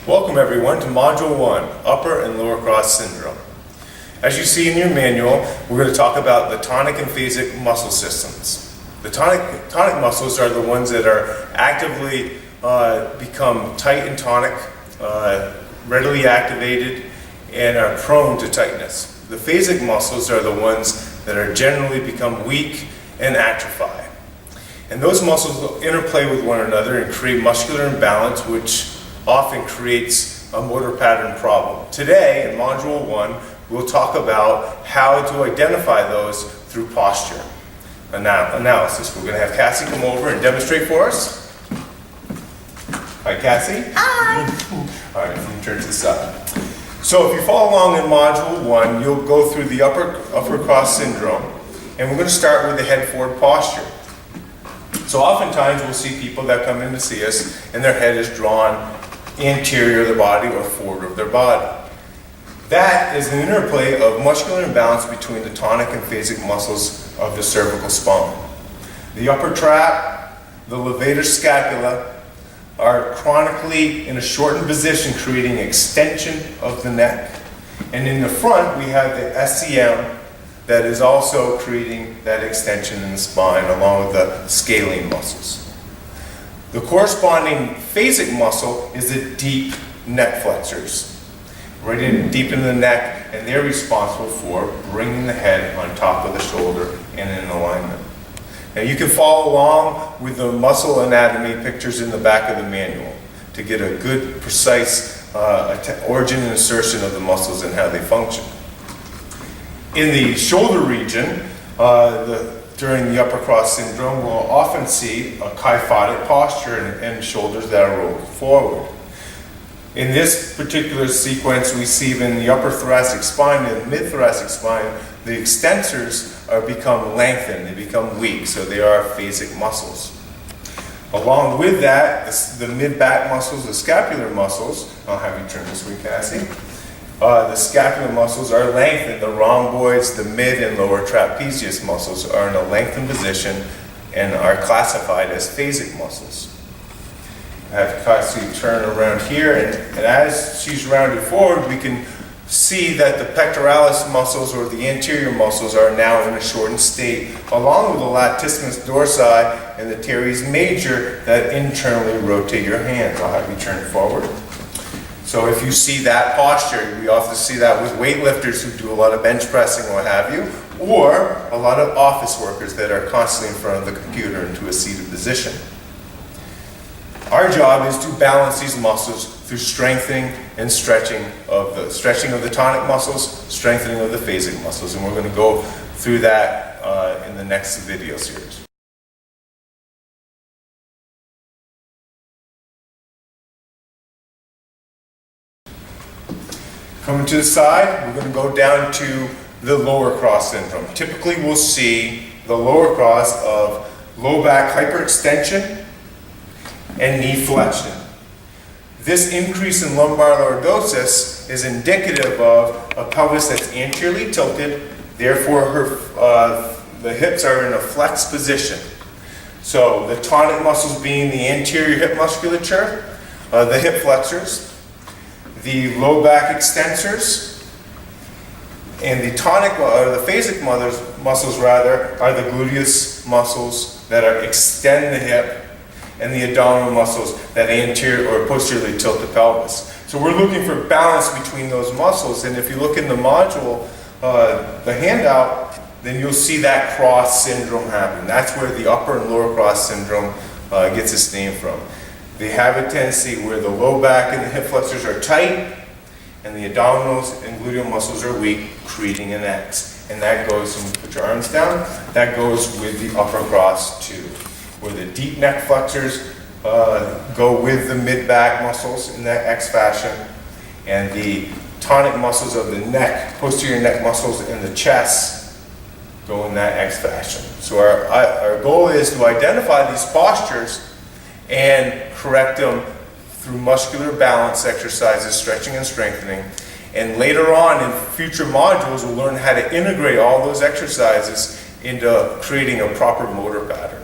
Welcome everyone to Module 1, Upper and Lower Cross Syndrome. As you see in your manual, we're going to talk about the tonic and phasic muscle systems. The tonic muscles are the ones that are actively become tight and tonic, readily activated, and are prone to tightness. The phasic muscles are the ones that are generally become weak and atrophy. And those muscles will interplay with one another and create muscular imbalance, which often creates a motor pattern problem. Today, in Module 1, we'll talk about how to identify those through posture analysis. We're going to have Cassie come over and demonstrate for us. Hi, Cassie. Hi. All right, you can turn to the side. So if you follow along in Module 1, you'll go through the upper cross syndrome, and we're going to start with the head forward posture. So oftentimes we'll see people that come in to see us and their head is drawn anterior of the body or forward of their body. That is an interplay of muscular imbalance between the tonic and phasic muscles of the cervical spine. The upper trap, the levator scapula, are chronically in a shortened position, creating extension of the neck. And in the front, we have the SCM that is also creating that extension in the spine, along with the scalene muscles. The corresponding phasic muscle is the deep neck flexors, right in deep in the neck, and they're responsible for bringing the head on top of the shoulder and in alignment. Now you can follow along with the muscle anatomy pictures in the back of the manual to get a good, precise origin and insertion of the muscles and how they function. In the shoulder region, during the upper cross syndrome, we'll often see a kyphotic posture and shoulders that are rolled forward. In this particular sequence, we see in the upper thoracic spine and mid-thoracic spine, the extensors become lengthened, they become weak, so they are phasic muscles. Along with that, the mid-back muscles, the scapular muscles, I'll have you turn this way, Cassie. The scapular muscles are lengthened. The rhomboids, the mid and lower trapezius muscles are in a lengthened position and are classified as phasic muscles. I have Cassie turn around here, and as she's rounded forward, we can see that the pectoralis muscles, or the anterior muscles, are now in a shortened state, along with the latissimus dorsi and the teres major that internally rotate your hands. I'll have you turn forward. So if you see that posture, we often see that with weightlifters who do a lot of bench pressing, what have you, or a lot of office workers that are constantly in front of the computer into a seated position. Our job is to balance these muscles through strengthening and stretching of the tonic muscles, strengthening of the phasic muscles, and we're going to go through that in the next video series. Coming to the side, we're going to go down to the lower cross syndrome. Typically, we'll see the lower cross of low back hyperextension and knee flexion. This increase in lumbar lordosis is indicative of a pelvis that's anteriorly tilted, therefore the hips are in a flexed position. So the tonic muscles being the anterior hip musculature, the hip flexors, the low back extensors, and the tonic, or the phasic muscles rather, are the gluteus muscles that extend the hip, and the abdominal muscles that anterior or posteriorly tilt the pelvis. So we're looking for balance between those muscles, and if you look in the module, the handout, then you'll see that cross syndrome happen. That's where the upper and lower cross syndrome gets its name from. They have a tendency where the low back and the hip flexors are tight and the abdominals and gluteal muscles are weak, creating an X. And that goes, and put your arms down, that goes with the upper cross too, where the deep neck flexors go with the mid-back muscles in that X fashion, and the tonic muscles of the neck, posterior neck muscles in the chest go in that X fashion. So our goal is to identify these postures and correct them through muscular balance exercises, stretching and strengthening. And later on in future modules, we'll learn how to integrate all those exercises into creating a proper motor pattern.